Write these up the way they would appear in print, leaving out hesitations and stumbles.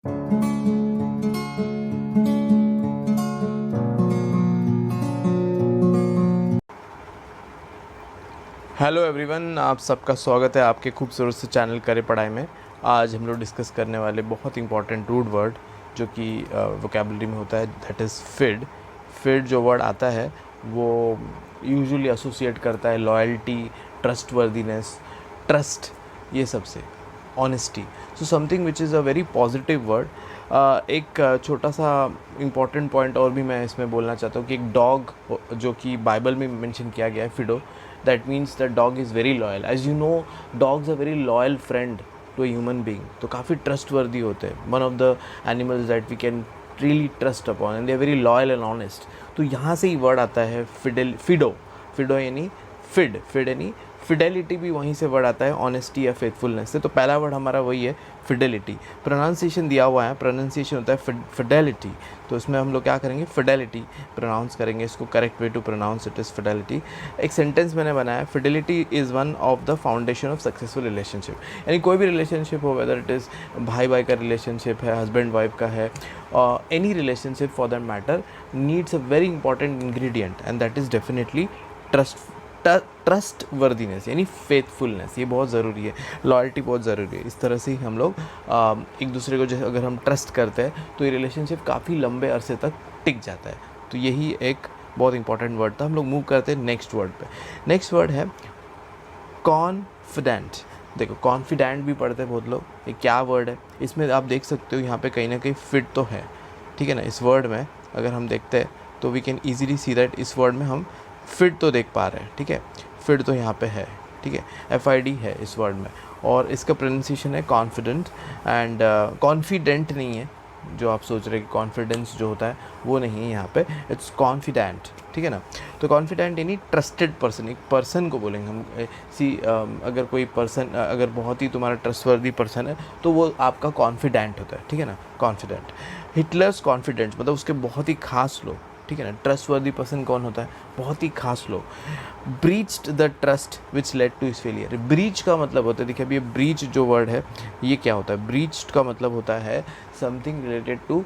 Hello everyone, आप सबका स्वागत है आपके खूबसूरत से चैनल करे पढ़ाई में। आज हम लोग डिस्कस करने वाले बहुत इंपॉर्टेंट रूट वर्ड जो कि वोकेबलरी में होता है, दैट इज़ फिड। फिड जो वर्ड आता है वो यूजुअली एसोसिएट करता है लॉयल्टी, ट्रस्टवर्दीनेस, ट्रस्ट, ये सब से, honesty. So something which is a very positive word. एक छोटा सा इम्पॉर्टेंट पॉइंट और भी मैं इसमें बोलना चाहता हूँ कि एक डॉग जो कि बाइबल में मेंशन किया गया है, Fido, that means that dog is very loyal. As you know, dogs are very loyal friend to a human being. तो काफ़ी trustworthy होते हैं. One of the animals that we can really trust upon and they are very loyal and honest. तो यहाँ से ही word आता है Fido यानी फिड यानी फिडेलिटी, भी वहीं से वर्ड आता है ऑनेस्टी या फेथफुलनेस से। तो पहला वर्ड हमारा वही है, फिडेलिटी। प्रोनाउंसिएशन दिया हुआ है, प्रोनाउंसिएशन होता है फिडेलिटी। तो इसमें हम लोग क्या करेंगे, फिडेलिटी प्रोनाउंस करेंगे, इसको correct way to pronounce it is fidelity. एक सेंटेंस मैंने बनाया, fidelity is one of the foundation of successful relationship. यानी कोई भी रिलेशनशिप हो, वेदर इट इज़ भाई का रिलेशनशिप है, हस्बैंड वाइफ का है, any relationship for that matter needs a very important ingredient and that is definitely trust worthiness यानी फेथफुलनेस। ये बहुत ज़रूरी है, लॉयल्टी बहुत ज़रूरी है। इस तरह से ही हम लोग एक दूसरे को जैसे अगर हम ट्रस्ट करते हैं तो ये रिलेशनशिप काफ़ी लंबे अरसे तक टिक जाता है। तो यही एक बहुत इंपॉर्टेंट वर्ड था। हम लोग मूव करते हैं नेक्स्ट वर्ड पे। नेक्स्ट वर्ड है कॉन्फिडेंट। देखो, कॉन्फिडेंट भी पढ़ते हैं बहुत लोग, ये क्या वर्ड है? इसमें आप देख सकते हो यहाँ पे कहीं ना कहीं फिट तो है, ठीक है ना। इस वर्ड में अगर हम देखते हैं तो we can easily see that इस वर्ड में हम फिट तो देख पा रहे हैं, ठीक है। फिट तो यहाँ पे है, ठीक है, FID है इस वर्ड में, और इसका प्रोनाउंसिएशन है कॉन्फिडेंट एंड कॉन्फिडेंट नहीं है जो आप सोच रहे हैं कि कॉन्फिडेंस जो होता है वो नहीं है यहाँ पे, इट्स कॉन्फिडेंट, ठीक है ना। तो कॉन्फिडेंट यानी ट्रस्टेड पर्सन, एक पर्सन को बोलेंगे हम। अगर कोई पर्सन अगर बहुत ही तुम्हारा ट्रस्टवर्दी पर्सन है तो वो आपका कॉन्फिडेंट होता है, ठीक है ना, कॉन्फिडेंट। हिटलर्स कॉन्फिडेंट मतलब उसके बहुत ही खास लोग, ठीक है ना। ट्रस्टवर्दी पर्सन कौन होता है? बहुत ही खास लोग। Breached the trust which led to his failure. Breach का मतलब होता है, देखिए अभी ये ब्रीच जो वर्ड है ये क्या होता है? ब्रीच्ड का मतलब होता है समथिंग रिलेटेड टू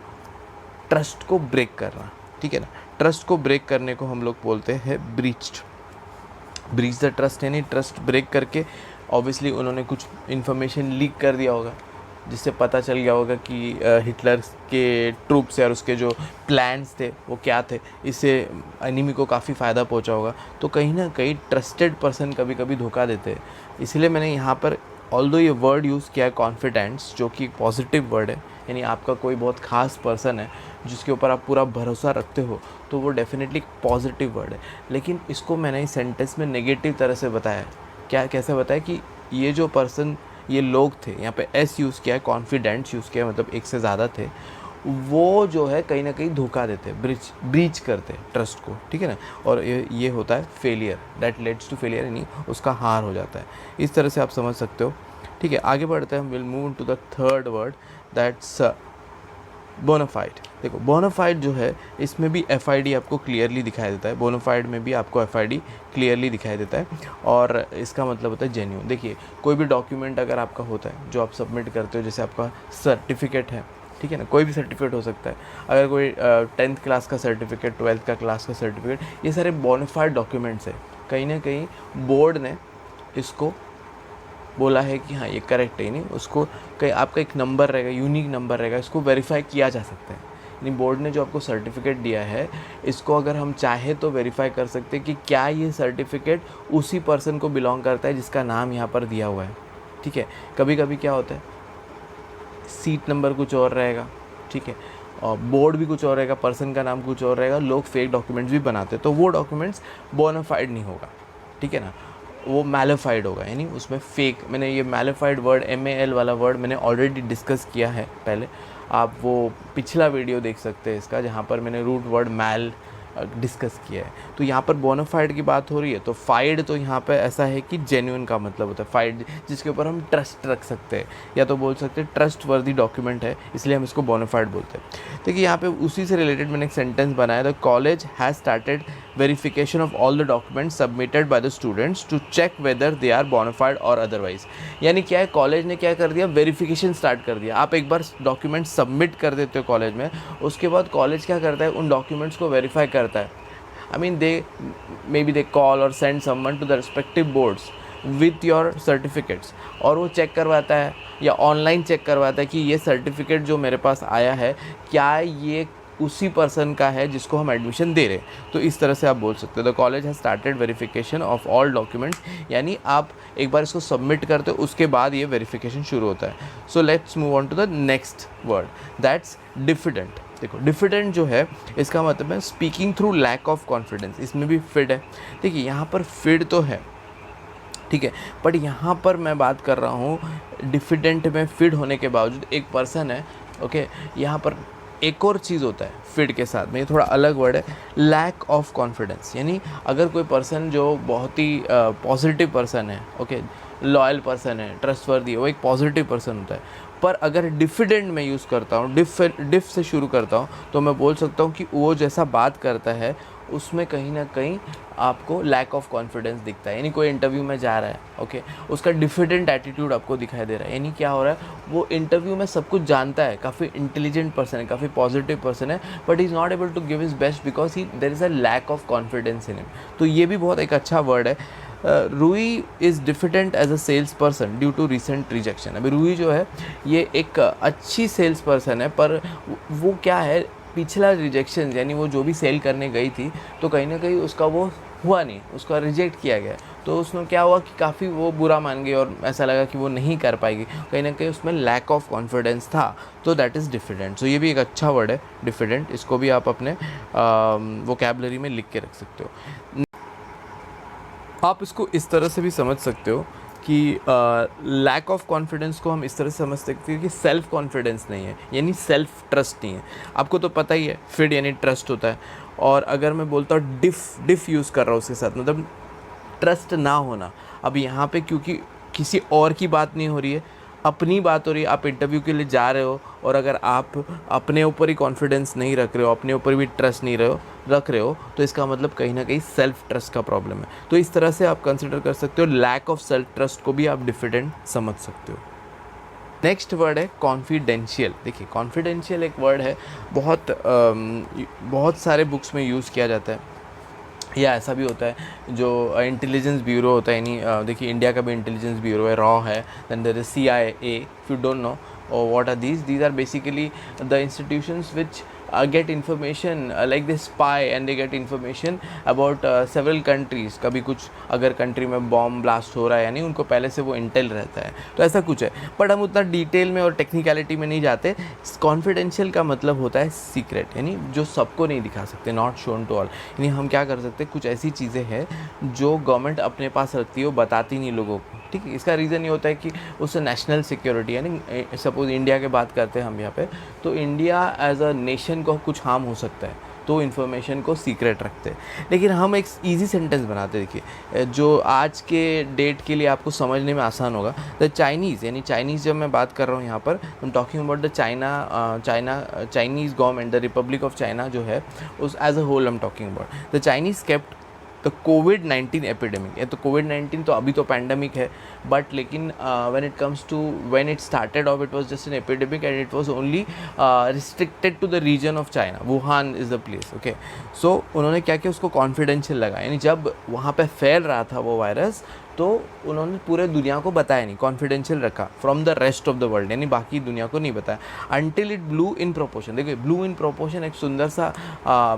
ट्रस्ट को ब्रेक करना, ठीक है ना। ट्रस्ट को ब्रेक करने को हम लोग बोलते हैं ब्रीच्ड। ब्रीच द ट्रस्ट यानी ट्रस्ट ब्रेक करके ऑब्वियसली उन्होंने कुछ इन्फॉर्मेशन लीक कर दिया होगा जिससे पता चल गया होगा कि हिटलर के ट्रूप्स और उसके जो प्लान्स थे वो क्या थे, इससे एनिमी को काफ़ी फ़ायदा पहुंचा होगा। तो कहीं ना कहीं ट्रस्टेड पर्सन कभी कभी धोखा देते हैं। इसलिए मैंने यहाँ पर ऑल्दो ये वर्ड यूज़ किया है कॉन्फिडेंस, जो कि पॉजिटिव वर्ड है, यानी आपका कोई बहुत ख़ास पर्सन है जिसके ऊपर आप पूरा भरोसा रखते हो तो वो डेफिनेटली पॉजिटिव वर्ड है। लेकिन इसको मैंने इस सेंटेंस में नेगेटिव तरह से बताया। क्या कैसे बताया कि ये जो पर्सन, ये लोग थे, यहाँ पे एस यूज़ किया है, कॉन्फिडेंट्स यूज़ किया है, मतलब एक से ज़्यादा थे, वो जो है कहीं ना कहीं धोखा देते, ब्रीच करते ट्रस्ट को, ठीक है ना। और ये होता है failure, that leads to failure, यानी उसका हार हो जाता है। इस तरह से आप समझ सकते हो, ठीक है। आगे बढ़ते हैं, हम will move to the third word, that's bona fide. देखो, बोनाफाइड जो है इसमें भी FID आपको क्लियरली दिखाई देता है, बोनाफाइड में भी आपको FID क्लियरली दिखाई देता है, और इसका मतलब होता है जेन्युइन। देखिए, कोई भी डॉक्यूमेंट अगर आपका होता है जो आप सबमिट करते हो, जैसे आपका सर्टिफिकेट है, ठीक है ना, कोई भी सर्टिफिकेट हो सकता है, अगर कोई 10th क्लास का सर्टिफिकेट, 12th का क्लास का सर्टिफिकेट, ये सारे बोनाफाइड डॉक्यूमेंट्स है। कहीं ना कहीं बोर्ड ने इसको बोला है कि हाँ ये करेक्ट है, नहीं उसको कहीं आपका एक नंबर रहेगा, यूनिक नंबर रहेगा, इसको वेरीफाई किया जा सकता है। यानी बोर्ड ने जो आपको सर्टिफिकेट दिया है, इसको अगर हम चाहे तो वेरीफाई कर सकते हैं कि क्या ये सर्टिफिकेट उसी पर्सन को बिलोंग करता है जिसका नाम यहाँ पर दिया हुआ है, ठीक है। कभी कभी क्या होता है, सीट नंबर कुछ और रहेगा, ठीक है, और बोर्ड भी कुछ और रहेगा, पर्सन का नाम कुछ और रहेगा, लोग फेक डॉक्यूमेंट्स भी बनाते हैं, तो वो डॉक्यूमेंट्स बोनाफाइड नहीं होगा, ठीक है ना, वो मैलिफाइड होगा, यानी उसमें फेक। मैंने ये मैलिफाइड वर्ड, MAL वाला वर्ड मैंने ऑलरेडी डिस्कस किया है पहले, आप वो पिछला वीडियो देख सकते हैं इसका, जहाँ पर मैंने रूट वर्ड मैल डिस्कस किया है। तो यहाँ पर बोनाफाइड की बात हो रही है, तो फाइड तो यहाँ पे ऐसा है कि जेन्युइन का मतलब होता है, फाइड जिसके ऊपर हम ट्रस्ट रख सकते हैं, या तो बोल सकते हैं ट्रस्ट वर्दी डॉक्यूमेंट है, इसलिए हम इसको बोनाफाइड बोलते हैं। देखिए यहाँ पे उसी से रिलेटेड मैंने एक सेंटेंस बनाया, the college has started verification of all the documents submitted by the students to check whether they are bona fide और अदरवाइज। यानी क्या है, कॉलेज ने क्या कर दिया, वेरिफिकेशन स्टार्ट कर दिया। आप एक बार डॉक्यूमेंट सबमिट कर देते हो कॉलेज में, उसके बाद कॉलेज क्या करता है, उन डॉक्यूमेंट्स को वेरीफाई करता है। I mean they maybe they call or send someone to the respective boards with your certificates, और वो चेक करवाता है या ऑनलाइन चेक करवाता है कि ये सर्टिफिकेट जो मेरे पास आया है क्या ये उसी पर्सन का है जिसको हम एडमिशन दे रहे हैं। तो इस तरह से आप बोल सकते हो the college has started verification of all documents, यानी आप एक बार इसको सबमिट करते हो उसके बाद ये वेरिफिकेशन शुरू होता है। So let's move on to the next word, that's diffident. देखो डिफिडेंट जो है इसका मतलब है speaking through lack of confidence, इसमें भी फिड है। देखिए यहाँ पर फिड तो है, ठीक है, बट यहाँ पर मैं बात कर रहा हूँ डिफिडेंट में फिड होने के बावजूद एक पर्सन है, ओके। यहाँ पर एक और चीज़ होता है फिड के साथ में, ये थोड़ा अलग वर्ड है, लैक ऑफ कॉन्फिडेंस। यानी अगर कोई पर्सन जो बहुत ही पॉजिटिव पर्सन है, ओके, लॉयल पर्सन है, ट्रस्टवर्दी है, वो एक पॉजिटिव पर्सन होता है, पर अगर डिफिडेंट में यूज़ करता हूँ, डिफ से शुरू करता हूँ, तो मैं बोल सकता हूँ कि वो जैसा बात करता है उसमें कहीं ना कहीं आपको लैक ऑफ कॉन्फिडेंस दिखता है। यानी कोई इंटरव्यू में जा रहा है, ओके, उसका डिफिडेंट एटीट्यूड आपको दिखाई दे रहा है। यानी क्या हो रहा है, वो इंटरव्यू में सब कुछ जानता है, काफ़ी इंटेलिजेंट पर्सन है, काफ़ी पॉजिटिव पर्सन है, but he is not able to give his best because he there is a lack of confidence in him. तो ये भी बहुत एक अच्छा वर्ड है। Ruhi is diffident as a sales person due to recent rejection. अभी रूई जो है ये एक अच्छी सेल्स पर्सन है, पर वो क्या है, पिछला रिजेक्शन, यानी वो जो भी सेल करने गई थी तो कहीं ना कहीं उसका वो हुआ नहीं, उसका रिजेक्ट किया गया, तो उसमें क्या हुआ कि काफ़ी वो बुरा मान गई और ऐसा लगा कि वो नहीं कर पाएगी, कहीं ना कहीं उसमें लैक ऑफ कॉन्फिडेंस था, तो दैट इज़ डिफिडेंट। सो ये भी एक अच्छा वर्ड है डिफिडेंट, इसको भी आप अपने वोकैबुलरी में लिख के रख सकते हो। आप इसको इस तरह से भी समझ सकते हो कि लैक ऑफ कॉन्फिडेंस को हम इस तरह से समझ सकते हैं कि सेल्फ कॉन्फिडेंस नहीं है, यानी सेल्फ ट्रस्ट नहीं है। आपको तो पता ही है फिड यानी ट्रस्ट होता है, और अगर मैं बोलता हूँ डिफ यूज़ कर रहा हूँ उसके साथ, मतलब ट्रस्ट ना होना। अब यहाँ पे क्योंकि किसी और की बात नहीं हो रही है, अपनी बात हो रही है, आप इंटरव्यू के लिए जा रहे हो, और अगर आप अपने ऊपर ही कॉन्फिडेंस नहीं रख रहे हो, अपने ऊपर भी ट्रस्ट नहीं रख रहे हो, तो इसका मतलब कहीं ना कहीं सेल्फ ट्रस्ट का प्रॉब्लम है। तो इस तरह से आप कंसिडर कर सकते हो, लैक ऑफ सेल्फ ट्रस्ट को भी आप डिफिडेंट समझ सकते हो। नेक्स्ट वर्ड है कॉन्फिडेंशियल। देखिए कॉन्फिडेंशियल एक वर्ड है, बहुत सारे बुक्स में यूज़ किया जाता है, या ऐसा भी होता है जो इंटेलिजेंस ब्यूरो होता है, यानी देखिए इंडिया का भी इंटेलिजेंस ब्यूरो है, रॉ है, then there is CIA। If you don't know what are these are basically the institutions which get information like they spy and they get information about several countries। कभी कुछ अगर country में bomb blast हो रहा है, यानी उनको पहले से वो इंटेल रहता है, तो ऐसा कुछ है, बट हम उतना डिटेल में और टेक्निकलिटी में नहीं जाते। कॉन्फिडेंशियल का मतलब होता है सीक्रेट, यानी जो सबको नहीं दिखा सकते, नॉट शोन टू ऑल। यानी हम क्या कर सकते हैं, कुछ ऐसी चीज़ें हैं जो गवर्नमेंट अपने पास रखती है, वो बताती नहीं लोगों को, ठीक है। इसका रीज़न ये होता है कि उससे नेशनल सिक्योरिटी, यानी सपोज इंडिया की बात करते हैं हम यहाँ पे, तो इंडिया एज अ नेशन को कुछ हार्म हो सकता है, तो इन्फॉर्मेशन को सीक्रेट रखते हैं। लेकिन हम एक इजी सेंटेंस बनाते, देखिए जो आज के डेट के लिए आपको समझने में आसान होगा। द चाइनीज़, यानी चाइनीज़ जब मैं बात कर रहा हूँ यहाँ पर, I am talking about the Chinese government, the Republic of China जो है, उस as a whole I am talking about the Chinese kept the कोविड-19 एपिडेमिक। ये तो कोविड-19 तो अभी तो पैंडमिक है, बट लेकिन when it started off, it was just an epidemic and it was only restricted to the region of China. Wuhan is the place, okay. So उन्होंने क्या किया, उसको कॉन्फिडेंशियल लगा, यानी जब वहाँ पे फैल रहा था वो वायरस, तो उन्होंने पूरे दुनिया को बताया नहीं, कॉन्फिडेंशियल रखा from the rest of the world, यानी बाकी दुनिया को नहीं बताया, until it blue in proportion. देखिए ब्लू इन प्रोपोर्शन एक सुंदर सा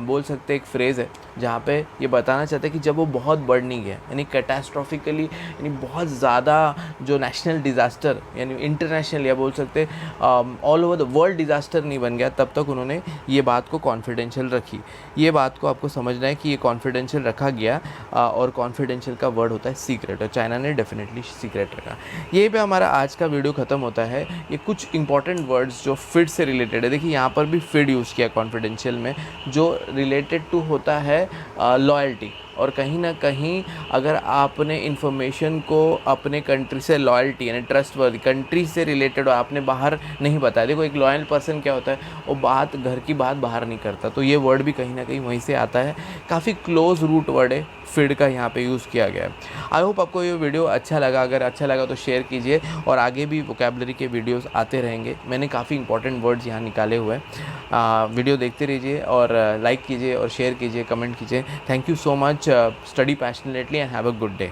बोल सकते एक फ्रेज़ है, जहाँ पे ये बताना चाहते हैं कि जब वो बहुत बढ़ नहीं गया, यानी कैटास्ट्रॉफिकली, यानी बहुत ज़्यादा जो नेशनल डिज़ास्टर, यानी इंटरनेशनल या बोल सकते all over the world disaster नहीं बन गया, तब तक उन्होंने ये बात को कॉन्फिडेंशियल रखी। ये बात को आपको समझना है कि ये कॉन्फिडेंशियल रखा गया, और कॉन्फिडेंशियल का वर्ड होता है सीक्रेट। चाइना ने डेफिनेटली सीक्रेट रखा। यहीं पे हमारा आज का वीडियो ख़त्म होता है। ये कुछ इंपॉर्टेंट वर्ड्स जो फिड से रिलेटेड है, देखिए यहाँ पर भी फिड यूज़ किया कॉन्फिडेंशियल में, जो रिलेटेड टू होता है लॉयल्टी। और कहीं ना कहीं अगर आपने इन्फॉर्मेशन को अपने कंट्री से, लॉयल्टी यानी ट्रस्टवर्दी कंट्री से रिलेटेड आपने बाहर नहीं बताया। देखो एक लॉयल पर्सन क्या होता है, वो बात, घर की बात बाहर नहीं करता, तो ये वर्ड भी कहीं ना कहीं वहीं से आता है। काफ़ी क्लोज रूट वर्ड है, फिड का यहाँ पे यूज़ किया गया है। आई होप आपको ये वीडियो अच्छा लगा। अगर अच्छा लगा तो शेयर कीजिए, और आगे भी वोकैबुलरी के वीडियोस आते रहेंगे। मैंने काफ़ी इंपॉर्टेंट वर्ड्स यहाँ निकाले हुए हैं। वीडियो देखते रहिए और लाइक कीजिए और शेयर कीजिए, कमेंट कीजिए। Thank you so much. Study passionately and have a good day.